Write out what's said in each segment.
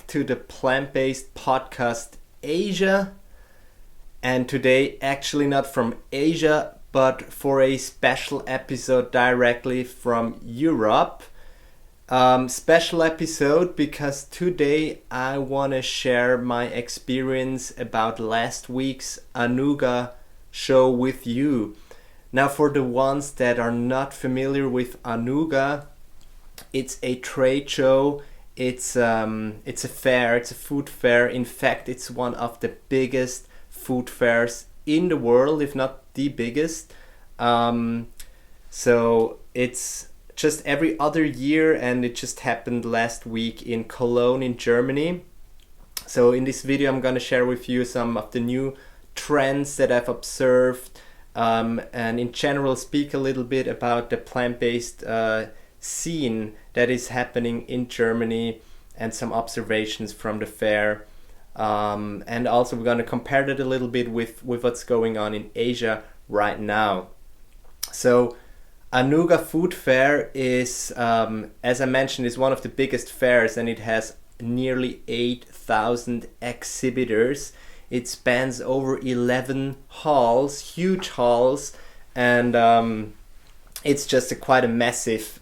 back to the plant-based podcast Asia, and today actually not from Asia but for a special episode directly from Europe. Special episode because today I want to share my experience about last week's Anuga show with you. Now, for the ones that are not familiar with Anuga, it's a trade show. It's a fair. It's a food fair. In fact, it's one of the biggest food fairs in the world, if not the biggest. So it's just every other year, and it just happened last week in Cologne in Germany. So in this video, I'm gonna share with you some of the new trends that I've observed, and in general speak a little bit about the plant-based scene that is happening in Germany and some observations from the fair. And also we're going to compare that a little bit with what's going on in Asia right now. So Anuga Food Fair is, as I mentioned, is one of the biggest fairs, and it has nearly 8,000 exhibitors. It spans over 11 halls, huge halls, and it's just quite a massive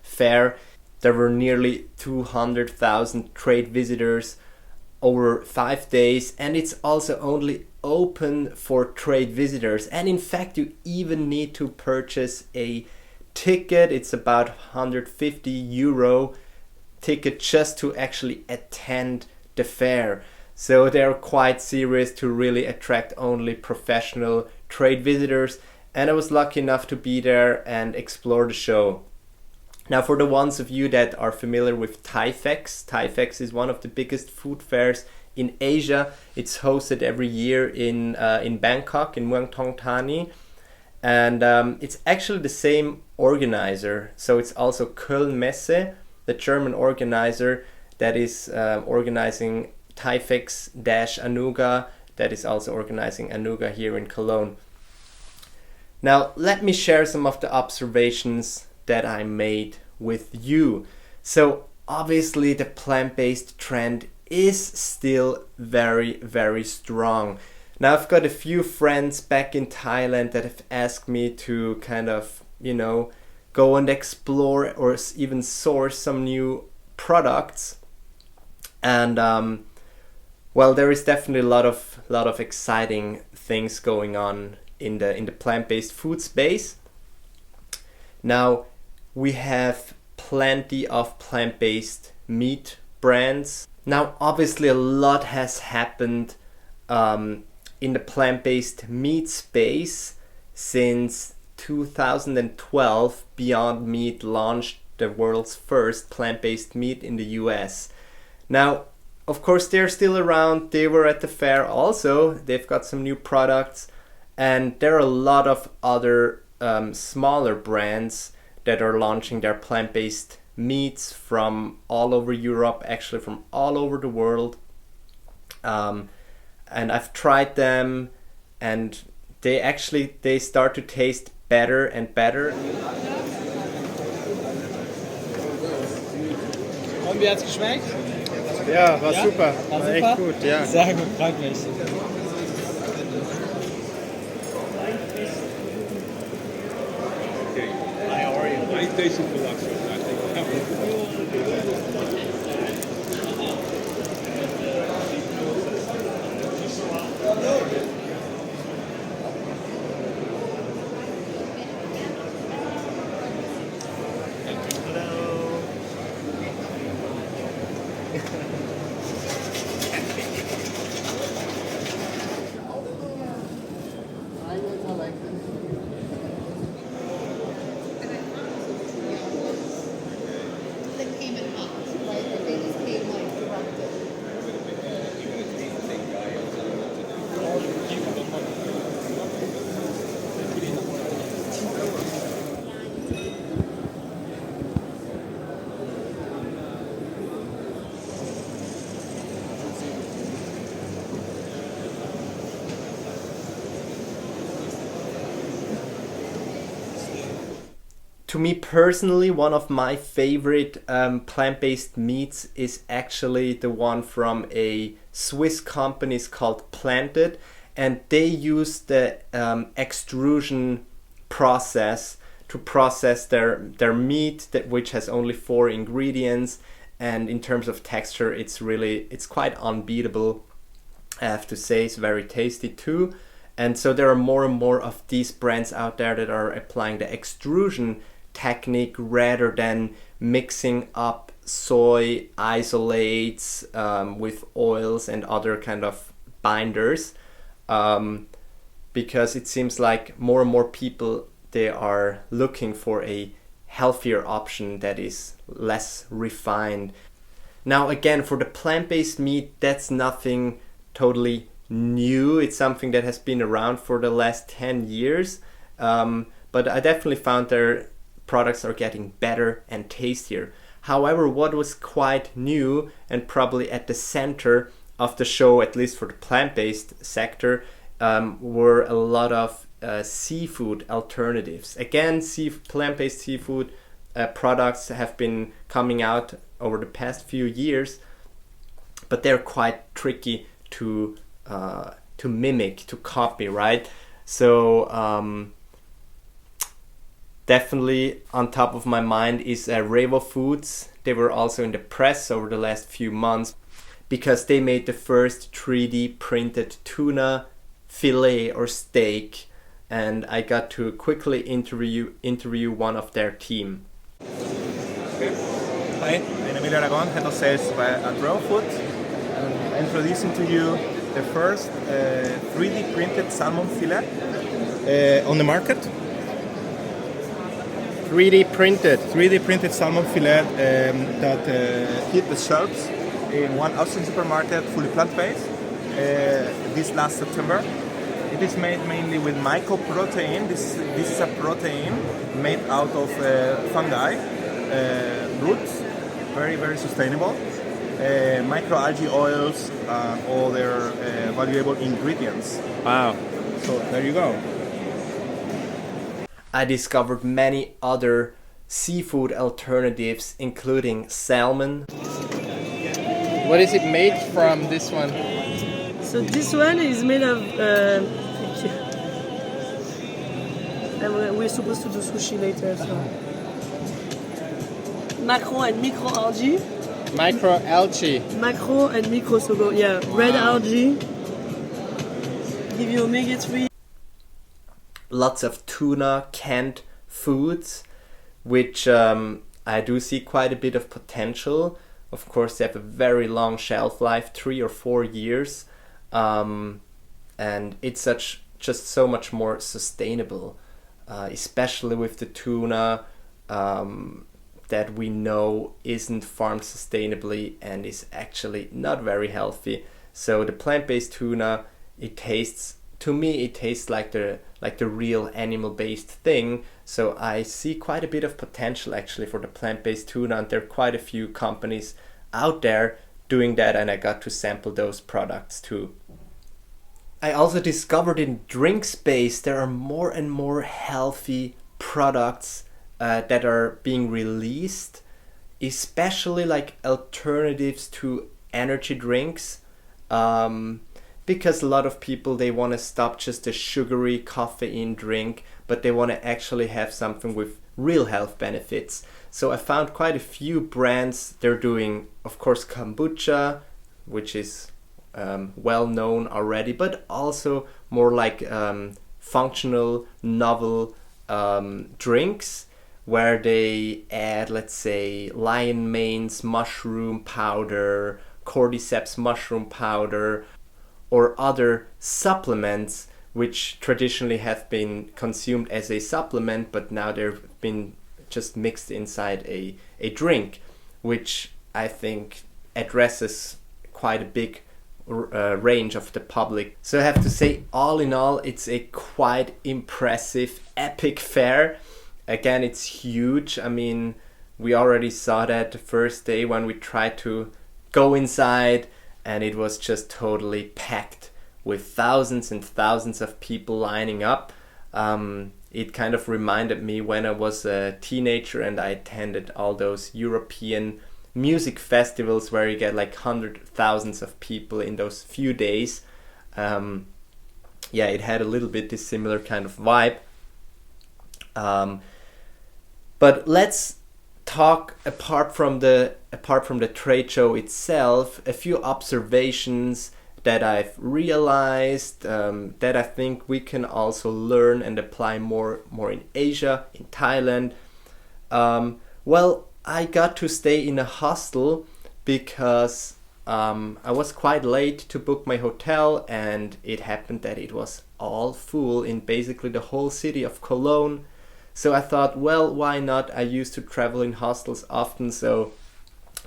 fair. There were nearly 200,000 trade visitors over 5 days, and it's also only open for trade visitors. And in fact, you even need to purchase a ticket. It's about €150 ticket just to actually attend the fair. So they're quite serious to really attract only professional trade visitors. And I was lucky enough to be there and explore the show. Now, for the ones of you that are familiar with TIFEX is one of the biggest food fairs in Asia. It's hosted every year in Bangkok, in Muang Thong Thani. And it's actually the same organizer. So it's also Köln Messe, the German organizer that is organizing TIFEX-Anuga, that is also organizing Anuga here in Cologne. Now, let me share some of the observations that I made with you. So, obviously, the plant-based trend is still very, very strong. Now, I've got a few friends back in Thailand that have asked me to kind of, go and explore or even source some new products. And, well, there is definitely a lot of exciting things going on in the plant-based food space. Now, we have plenty of plant-based meat brands. Now, obviously, a lot has happened in the plant-based meat space since 2012. Beyond Meat launched the world's first plant-based meat in the US. Now, of course, they're still around. They were at the fair also. They've got some new products. And there are a lot of other smaller brands that are launching their plant-based meats from all over Europe, actually from all over the world. And I've tried them, and they start to taste better and better. Und wie hat's geschmeckt? Ja, war super. War War echt gut, ja. Sehr gut, freut mich. I tasted the last one. I think. To me personally, one of my favorite plant-based meats is actually the one from a Swiss company called Planted, and they use the extrusion process to process their meat, which has only 4 ingredients, and in terms of texture, it's quite unbeatable. I have to say, it's very tasty too. And so there are more and more of these brands out there that are applying the extrusion technique rather than mixing up soy isolates with oils and other kind of binders, because it seems like more and more people, they are looking for a healthier option that is less refined. Now again, for the plant-based meat, that's nothing totally new. It's something that has been around for the last 10 years, but I definitely found their products are getting better and tastier. However, what was quite new and probably at the center of the show, at least for the plant-based sector, were a lot of seafood alternatives. Again, plant-based seafood products have been coming out over the past few years, but they're quite tricky to mimic, to copy, right? So definitely on top of my mind is Revo Foods. They were also in the press over the last few months because they made the first 3D printed tuna fillet or steak, and I got to quickly interview one of their team. Hi, I'm Emilio Aragon, head of sales at Revo Foods. I'm introducing to you the first 3D printed salmon fillet on the market. 3D printed salmon fillet that hit the shelves in one Austrian supermarket, fully plant-based, this last September. It is made mainly with mycoprotein. This is a protein made out of fungi, roots, very, very sustainable. Microalgae oils, all their valuable ingredients. Wow. So there you go. I discovered many other seafood alternatives, including salmon. What is it made from, this one? So this one is made of. And we're supposed to do sushi later, so. Macro and microalgae. Microalgae. Macro and micro, so go, yeah. Red algae. Give you omega-3. Lots of tuna, canned foods, which I do see quite a bit of potential. Of course, they have a very long shelf life, 3 or 4 years, and it's just so much more sustainable, especially with the tuna that we know isn't farmed sustainably and is actually not very healthy. So the plant-based tuna, to me it tastes like the real animal-based thing. So I see quite a bit of potential actually for the plant-based tuna, and there are quite a few companies out there doing that, and I got to sample those products too. I also discovered in drink space there are more and more healthy products that are being released, especially like alternatives to energy drinks, because a lot of people, they want to stop just a sugary caffeine drink, but they want to actually have something with real health benefits. So I found quite a few brands. They're doing, of course, kombucha, which is well known already, but also more like functional, novel drinks where they add, let's say, lion mane's mushroom powder, cordyceps mushroom powder, or other supplements which traditionally have been consumed as a supplement, but now they've been just mixed inside a drink, which I think addresses quite a big range of the public. So I have to say, all in all, it's a quite impressive, epic fair. Again, it's huge. I mean, we already saw that the first day when we tried to go inside, and it was just totally packed with thousands and thousands of people lining up. it kind of reminded me when I was a teenager and I attended all those European music festivals where you get like hundreds of thousands of people in those few days. Yeah, it had a little bit this similar kind of vibe. But let's talk apart from the trade show itself, a few observations that I've realized, that I think we can also learn and apply more in Asia, in Thailand. Well, I got to stay in a hostel because I was quite late to book my hotel, and it happened that it was all full in basically the whole city of Cologne. So I thought, well, why not? I used to travel in hostels often, so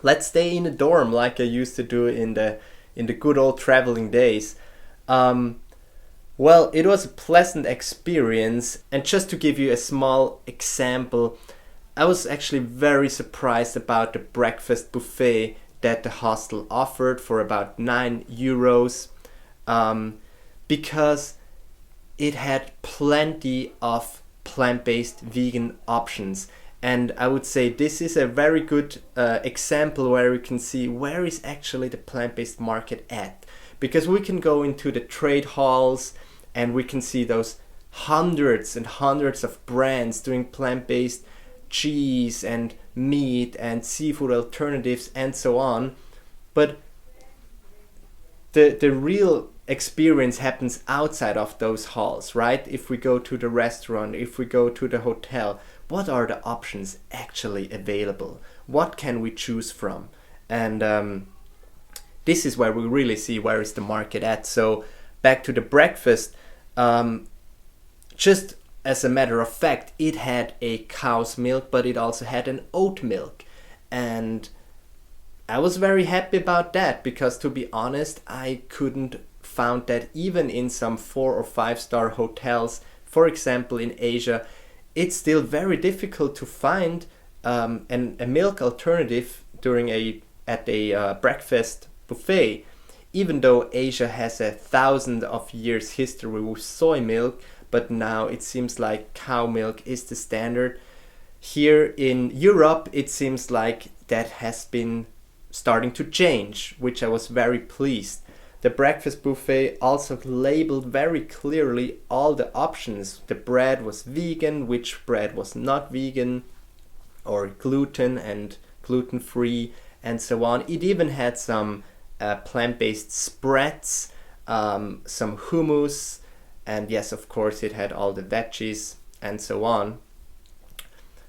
let's stay in a dorm like I used to do in the good old traveling days. Well, it was a pleasant experience, and just to give you a small example, I was actually very surprised about the breakfast buffet that the hostel offered for about €9, because it had plenty of plant-based vegan options. And I would say this is a very good example where we can see where is actually the plant-based market at. Because we can go into the trade halls and we can see those hundreds and hundreds of brands doing plant-based cheese and meat and seafood alternatives and so on. But the real experience happens outside of those halls, right? If we go to the restaurant, if we go to the hotel, what are the options actually available? What can we choose from? And this is where we really see where is the market at. So back to the breakfast, just as a matter of fact, it had a cow's milk, but it also had an oat milk. And I was very happy about that because, to be honest, I couldn't found that even in some 4 or 5-star hotels, for example in Asia, it's still very difficult to find a milk alternative at a breakfast buffet. Even though Asia has 1,000 of years history with soy milk, but now it seems like cow milk is the standard. Here in Europe, it seems like that has been starting to change, which I was very pleased. The breakfast buffet also labeled very clearly all the options. The bread was vegan, which bread was not vegan, or gluten and gluten-free, and so on. It even had some plant-based spreads, some hummus, and yes, of course, it had all the veggies and so on.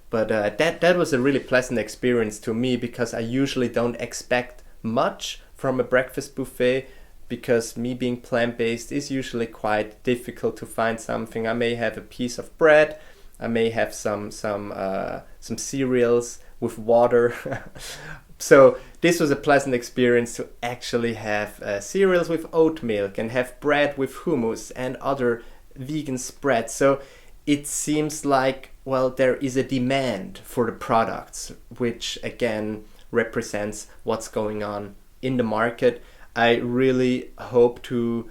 But that was a really pleasant experience to me because I usually don't expect much from a breakfast buffet, because me being plant-based is usually quite difficult to find something. I may have a piece of bread, I may have some cereals with water. So this was a pleasant experience to actually have cereals with oat milk and have bread with hummus and other vegan spreads. So it seems like, well, there is a demand for the products, which again represents what's going on in the market. I really hope to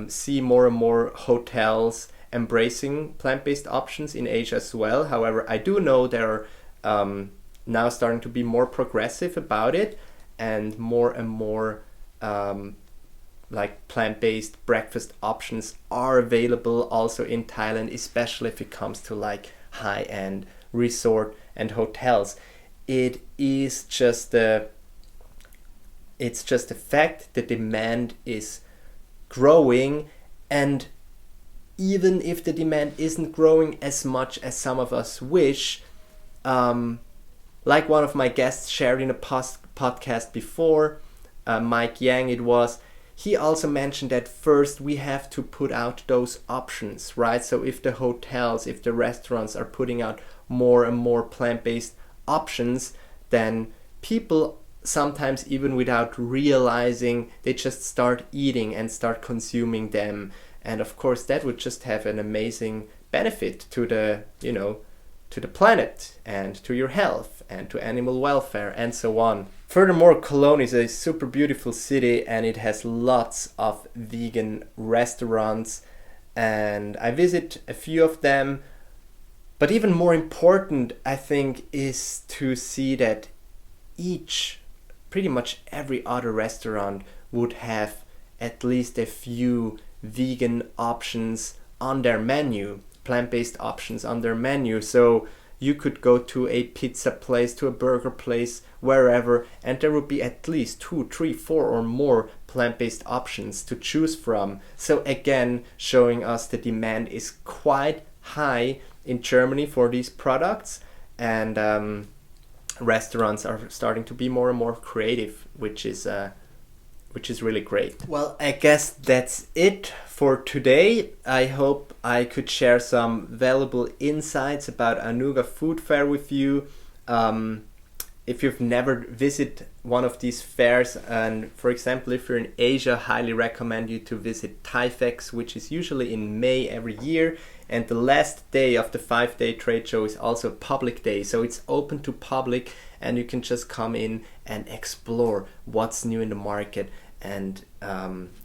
see more and more hotels embracing plant-based options in Asia as well. However, I do know there are now starting to be more progressive about it, and more like plant-based breakfast options are available also in Thailand, especially if it comes to like high-end resort and hotels. It is just it's just a fact. The demand is growing, and even if the demand isn't growing as much as some of us wish, like one of my guests shared in a podcast before, Mike Yang it was, he also mentioned that first we have to put out those options, right? So if the hotels, if the restaurants are putting out more and more plant-based options, then people sometimes even without realizing, they just start eating and start consuming them. And of course that would just have an amazing benefit to the, to the planet and to your health and to animal welfare and so on. Furthermore, Cologne is a super beautiful city and it has lots of vegan restaurants, and I visit a few of them. But even more important, I think, is to see that pretty much every other restaurant would have at least a few vegan options on their menu, plant-based options on their menu. So you could go to a pizza place, to a burger place, wherever, and there would be at least 2, 3, 4 or more plant-based options to choose from. So again, showing us the demand is quite high in Germany for these products, and restaurants are starting to be more and more creative, which is really great. Well, I guess that's it for today. I hope I could share some valuable insights about Anuga Food Fair with you. If you've never visited one of these fairs, and for example, if you're in Asia, I highly recommend you to visit TIFEX, which is usually in May every year. And the last day of the 5-day trade show is also a public day. So it's open to public and you can just come in and explore what's new in the market. And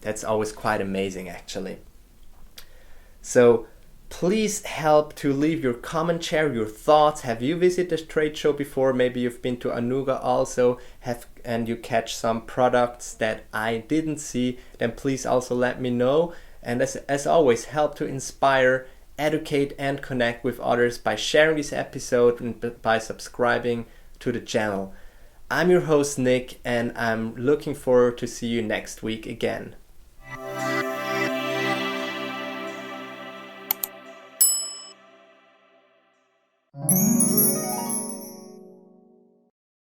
that's always quite amazing, actually. So please help to leave your comment, share your thoughts. Have you visited a trade show before? Maybe you've been to Anuga also, and you catch some products that I didn't see. Then please also let me know. And as always, help to inspire, educate and connect with others by sharing this episode and by subscribing to the channel. I'm your host Nick, and I'm looking forward to see you next week again.